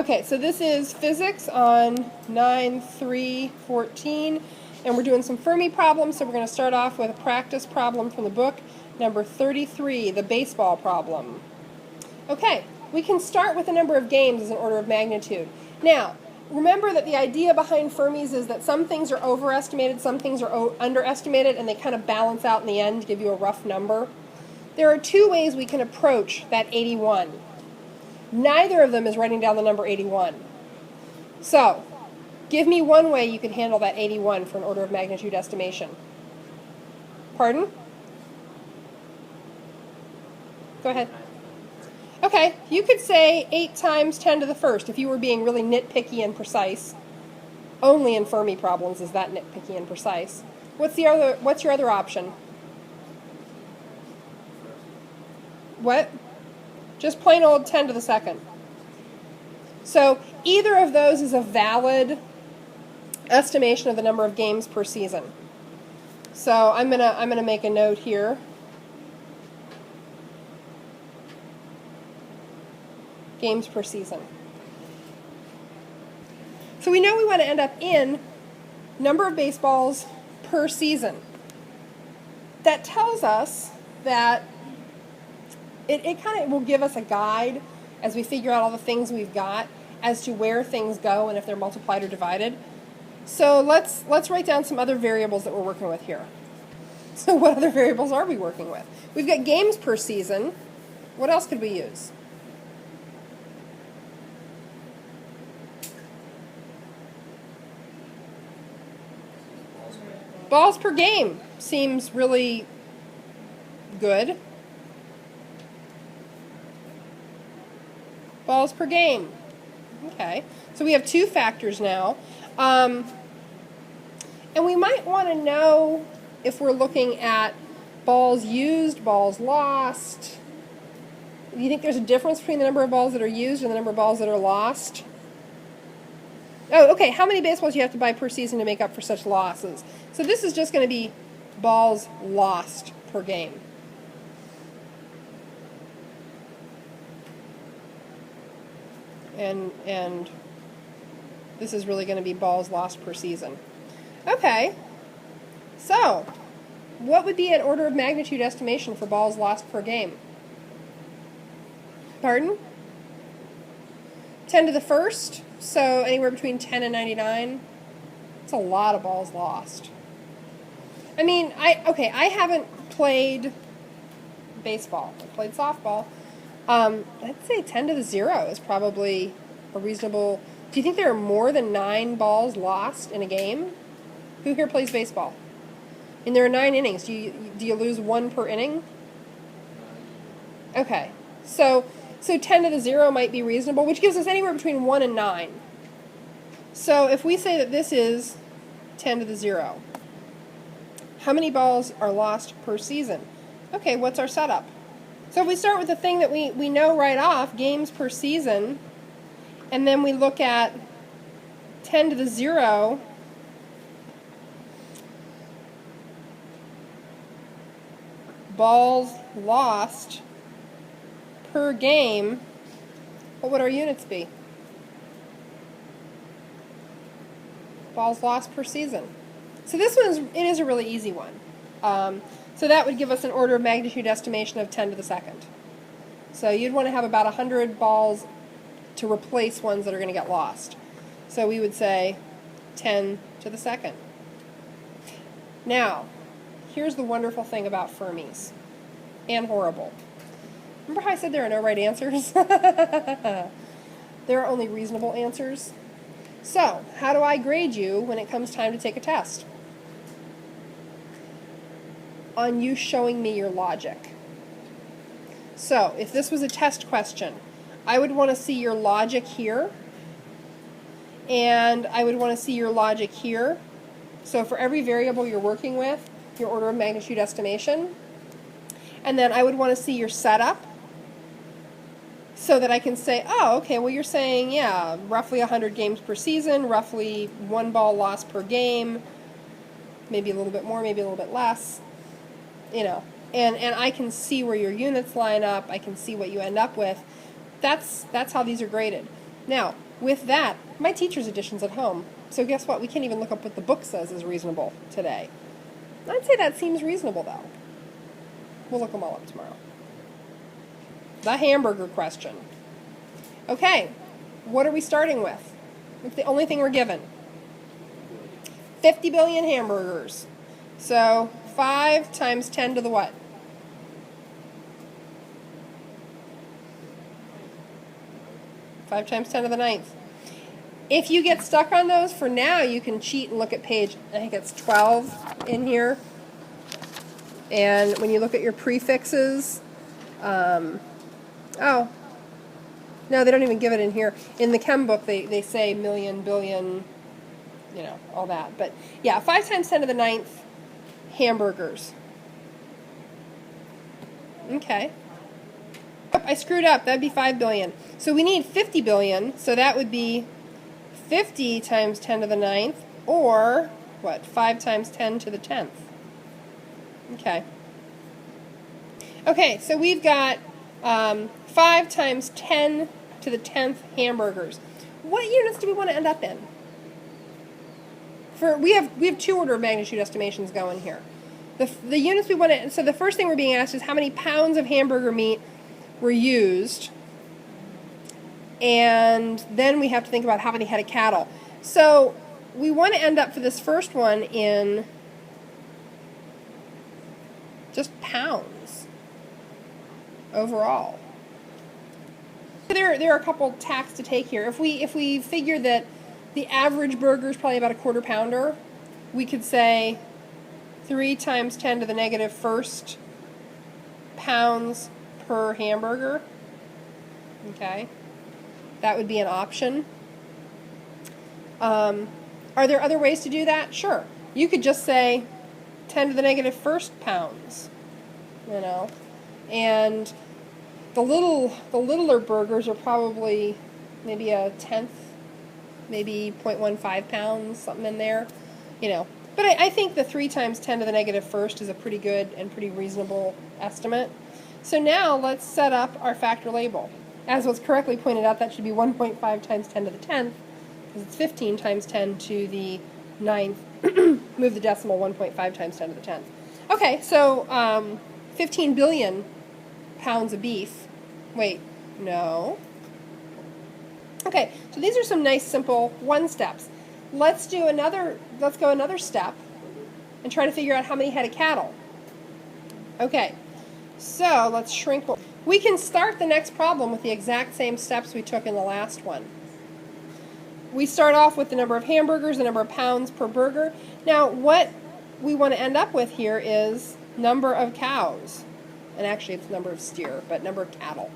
Okay, so this is physics on 9-3-14, and we're doing some Fermi problems, so we're going to start off with a practice problem from the book, number 33, the baseball problem. Okay, we can start with the number of games as an order of magnitude. Now, remember that the idea behind Fermi's is that some things are overestimated, some things are underestimated, and they kind of balance out in the end to give you a rough number. There are two ways we can approach that 81. Neither of them is writing down the number 81. So, give me one way you could handle that 81 for an order of magnitude estimation. Pardon? Go ahead. Okay, you could say 8 times 10 to the first if you were being really nitpicky and precise. Only in Fermi problems is that nitpicky and precise. What's your other option? What? Just plain old 10 to the second. So either of those is a valid estimation of the number of games per season. So I'm gonna make a note here. Games per season. So we know we want to end up in number of baseballs per season. That tells us that it kind of will give us a guide as we figure out all the things we've got as to where things go and if they're multiplied or divided. So let's write down some other variables that we're working with here. So what other variables are we working with? We've got games per season. What else could we use? Balls per game seems really good. Balls per game. Okay, so we have two factors now. And we might want to know if we're looking at balls used, balls lost. Do you think there's a difference between the number of balls that are used and the number of balls that are lost? Oh, okay, how many baseballs do you have to buy per season to make up for such losses? So this is just going to be balls lost per game. And this is really going to be balls lost per season. Okay, so what would be an order of magnitude estimation for balls lost per game? Pardon? 10 to the first, so anywhere between 10 and 99. That's a lot of balls lost. I mean, I haven't played baseball. I played softball. I'd say 10 to the 0 is probably a reasonable... Do you think there are more than 9 balls lost in a game? Who here plays baseball? And there are 9 innings. Do you lose 1 per inning? Okay. So 10 to the 0 might be reasonable, which gives us anywhere between 1 and 9. So if we say that this is 10 to the 0, how many balls are lost per season? Okay, what's our setup? So if we start with the thing that we know right off, games per season, and then we look at 10 to the 0, balls lost per game, what would our units be? Balls lost per season. So this one is a really easy one. So that would give us an order of magnitude estimation of 10 to the second. So you'd want to have about 100 balls to replace ones that are going to get lost. So we would say 10 to the second. Now, here's the wonderful thing about Fermi's, and horrible. Remember how I said there are no right answers? There are only reasonable answers. So, how do I grade you when it comes time to take a test? On you showing me your logic. So, if this was a test question, I would want to see your logic here, and I would want to see your logic here. So for every variable you're working with, your order of magnitude estimation, and then I would want to see your setup, so that I can say, oh, okay, well you're saying, yeah, roughly 100 games per season, roughly 1 ball lost per game, maybe a little bit more, maybe a little bit less, you know. And I can see where your units line up, I can see what you end up with. That's how these are graded. Now, with that, my teacher's edition's at home. So guess what? We can't even look up what the book says is reasonable today. I'd say that seems reasonable, though. We'll look them all up tomorrow. The hamburger question. Okay, what are we starting with? It's the only thing we're given. 50 billion hamburgers. So 5 times 10 to the what? Five times 10 to the ninth. If you get stuck on those, for now you can cheat and look at page, I think it's 12 in here. And when you look at your prefixes, oh, no, they don't even give it in here. In the chem book, they say million, billion, you know, all that. But yeah, 5 times 10 to the ninth hamburgers. Okay. Oh, I screwed up. That'd be 5 billion. So we need 50 billion, so that would be 50 times 10 to the ninth, or what, 5 times 10 to the 10th. Okay. Okay, so we've got 5 times 10 to the 10th hamburgers. What units do we want to end up in? We have 2 order of magnitude estimations going here. The units we want to, so the first thing we're being asked is how many pounds of hamburger meat were used, and then we have to think about how many head of cattle. So we want to end up for this first one in just pounds overall. There are a couple tacks to take here. If we figure that the average burger is probably about a quarter pounder, we could say 3 times 10 to the negative first pounds per hamburger. Okay, that would be an option. Are there other ways to do that? Sure. You could just say 10 to the negative first pounds, you know, and the littler burgers are probably maybe a tenth, maybe 0.15 pounds, something in there, you know. But I think the 3 times 10 to the negative first is a pretty good and pretty reasonable estimate. So now let's set up our factor label. As was correctly pointed out, that should be 1.5 times 10 to the 10th, because it's 15 times 10 to the 9th. Move the decimal 1.5 times 10 to the 10th. Okay, so 15 billion pounds of beef. Wait, no. Okay, so these are some nice simple one steps. Let's go another step and try to figure out how many head of cattle. Okay, so let's shrink. We can start the next problem with the exact same steps we took in the last one. We start off with the number of hamburgers, the number of pounds per burger. Now, what we want to end up with here is number of cows. And actually, it's number of steer, but number of cattle.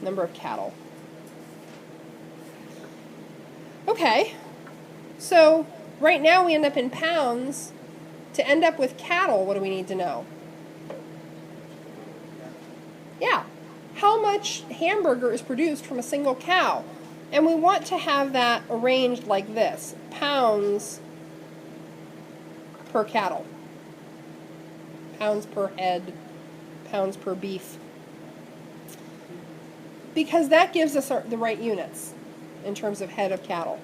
Number of cattle. Okay, so right now we end up in pounds. To end up with cattle, what do we need to know? Yeah, how much hamburger is produced from a single cow? And we want to have that arranged like this: pounds per cattle, pounds per head, pounds per beef. Because that gives us the right units in terms of head of cattle.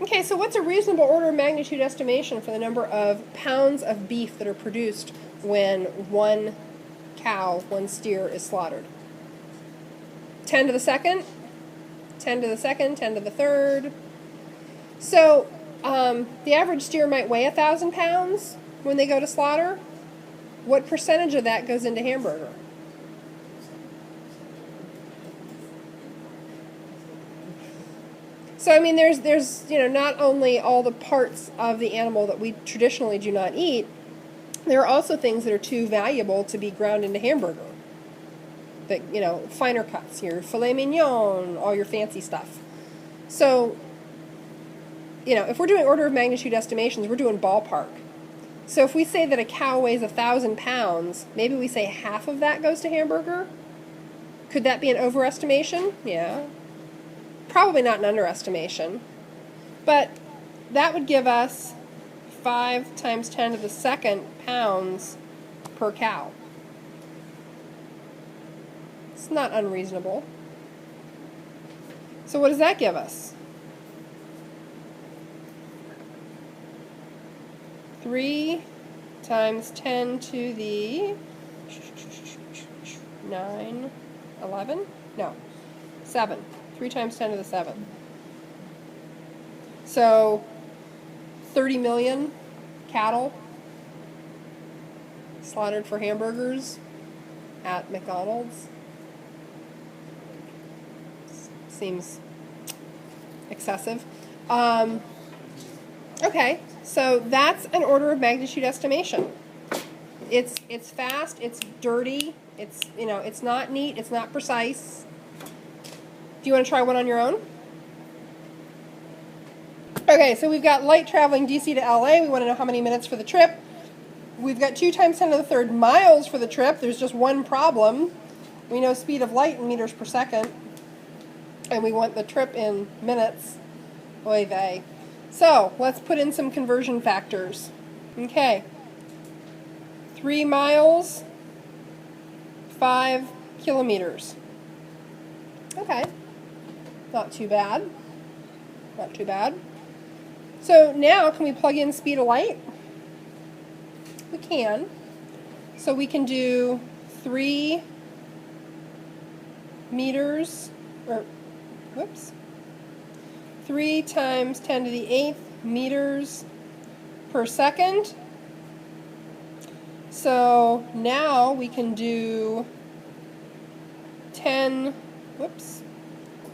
Okay, so what's a reasonable order of magnitude estimation for the number of pounds of beef that are produced when one cow, one steer is slaughtered? 10 to the second, 10 to the second, 10 to the third. So the average steer might weigh 1,000 pounds when they go to slaughter. What percentage of that goes into hamburger? So I mean, there's not only all the parts of the animal that we traditionally do not eat, there are also things that are too valuable to be ground into hamburger. That, finer cuts, your filet mignon, all your fancy stuff. So, if we're doing order of magnitude estimations, we're doing ballpark. So if we say that a cow weighs 1,000 pounds, maybe we say half of that goes to hamburger? Could that be an overestimation? Yeah. Probably not an underestimation. But that would give us 5 times 10 to the second pounds per cow. It's not unreasonable. So what does that give us? 3 times 10 to the 9, 11? No, 7. 3 times 10 to the 7. So 30 million cattle slaughtered for hamburgers at McDonald's. Seems excessive. Okay, so that's an order of magnitude estimation. It's fast, it's dirty, it's not neat, it's not precise. Do you want to try one on your own? Okay, so we've got light traveling DC to LA. We want to know how many minutes for the trip. We've got 2 times 10 to the third miles for the trip. There's just one problem. We know speed of light in meters per second. And we want the trip in minutes. Oy vey. So, let's put in some conversion factors. Okay. 3 miles, 5 kilometers. Okay. Not too bad. Not too bad. So now, can we plug in speed of light? We can. So we can do 3 meters, or, whoops, 3 times 10 to the 8th meters per second. So now we can do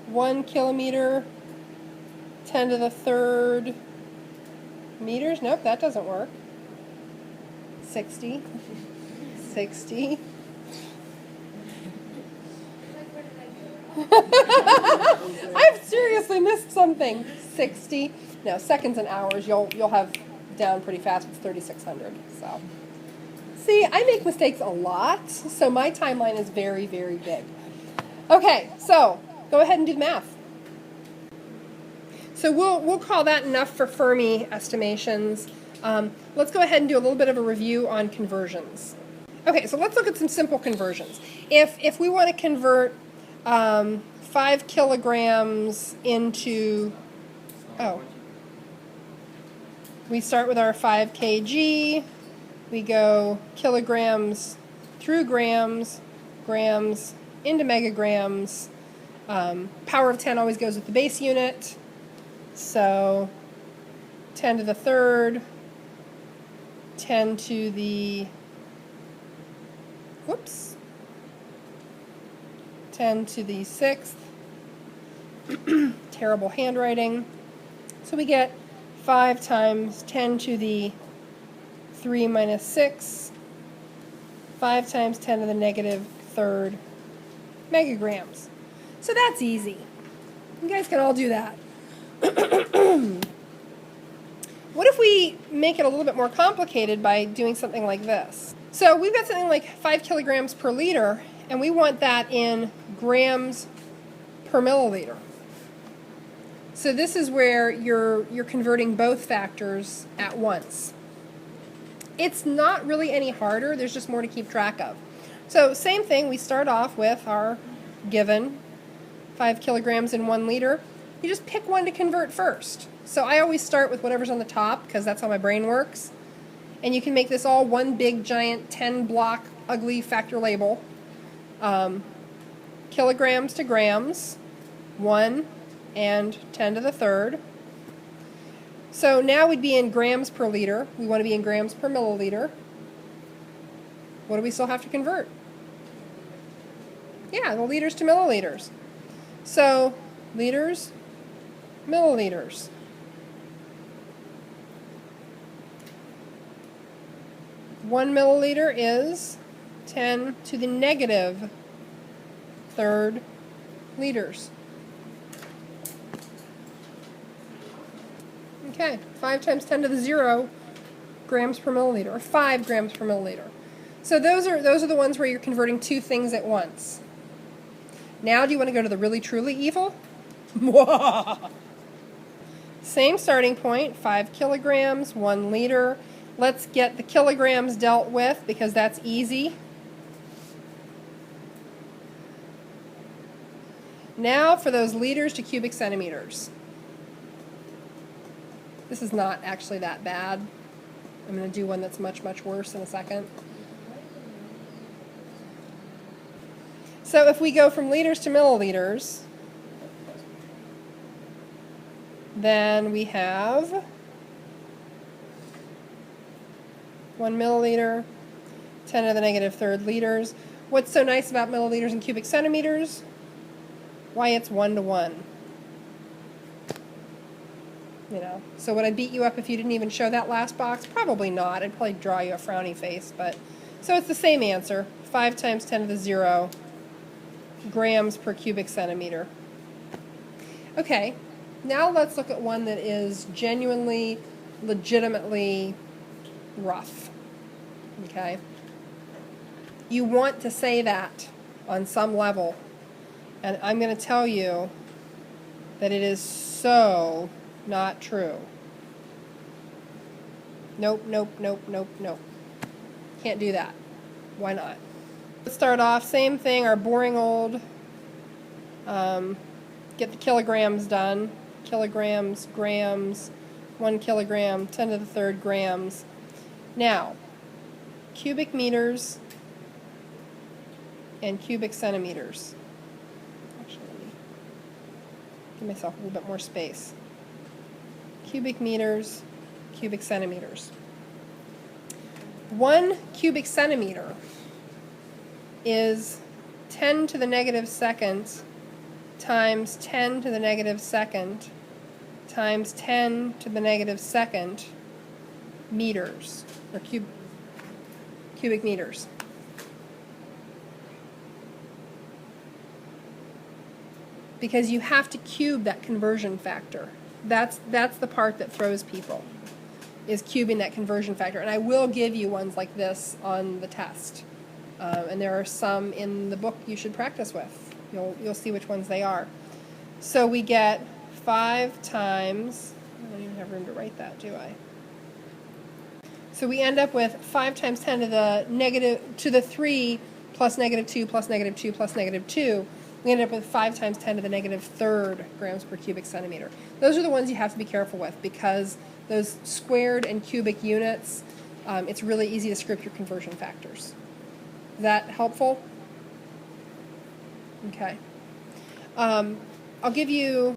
1 kilometer, 10 to the third meters. Nope, that doesn't work. 60. 60. I've seriously missed something. 60. No, seconds and hours you'll have down pretty fast with 3,600. So, see, I make mistakes a lot, so my timeline is very, very big. Okay, so go ahead and do the math. So we'll call that enough for Fermi estimations. Let's go ahead and do a little bit of a review on conversions. Okay, so let's look at some simple conversions. If we want to convert 5 kilograms into, we start with our 5 kg, we go kilograms through grams, grams into megagrams. Power of 10 always goes with the base unit. So 10 to the third, 10 to the, 10 to the 6th. Terrible handwriting. So we get 5 times 10 to the 3 minus 6, 5 times 10 to the negative third megagrams. So that's easy. You guys can all do that. What if we make it a little bit more complicated by doing something like this? So we've got something like 5 kilograms per liter, and we want that in grams per milliliter. So this is where you're converting both factors at once. It's not really any harder, there's just more to keep track of. So same thing, we start off with our given 5 kilograms in 1 liter. You just pick one to convert first. So I always start with whatever's on the top because that's how my brain works. And you can make this all one big giant 10-block ugly factor label. Kilograms to grams, 1 and 10 to the third. So now we'd be in grams per liter. We want to be in grams per milliliter. What do we still have to convert? Yeah, the liters to milliliters. So liters, milliliters. One milliliter is 10 to the negative third liters. Okay, 5 times 10 to the 0 grams per milliliter, or 5 grams per milliliter. So those are the ones where you're converting 2 things at once. Now do you want to go to the really truly evil? Same starting point, 5 kilograms, 1 liter. Let's get the kilograms dealt with because that's easy. Now for those liters to cubic centimeters. This is not actually that bad. I'm going to do one that's much, much worse in a second. So if we go from liters to milliliters, then we have 1 milliliter, 10 to the negative third liters. What's so nice about milliliters and cubic centimeters? Why, it's 1 to 1. You know, so would I beat you up if you didn't even show that last box? Probably not. I'd probably draw you a frowny face, but so it's the same answer. 5 times 10 to the 0 grams per cubic centimeter. Okay, now let's look at one that is genuinely, legitimately rough. Okay? You want to say that on some level, and I'm going to tell you that it is so not true. Nope, nope, nope, nope, nope. Can't do that. Why not? Let's start off, same thing, our boring old, get the kilograms done. Kilograms, grams, 1 kilogram, 10 to the third grams. Now, cubic meters and cubic centimeters. Actually, let me give myself a little bit more space. Cubic meters, cubic centimeters. 1 cubic centimeter is 10 to the negative second times 10 to the negative second times 10 to the negative second meters, or cubic meters. Because you have to cube that conversion factor. That's the part that throws people, is cubing that conversion factor. And I will give you ones like this on the test. And there are some in the book you should practice with. You'll see which ones they are. So we get 5 times, I don't even have room to write that, do I? So we end up with 5 times 10 to the 3 plus negative 2 plus negative 2 plus negative 2. We end up with 5 times 10 to the negative third grams per cubic centimeter. Those are the ones you have to be careful with, because those squared and cubic units, it's really easy to script your conversion factors. Is that helpful? Okay. I'll give you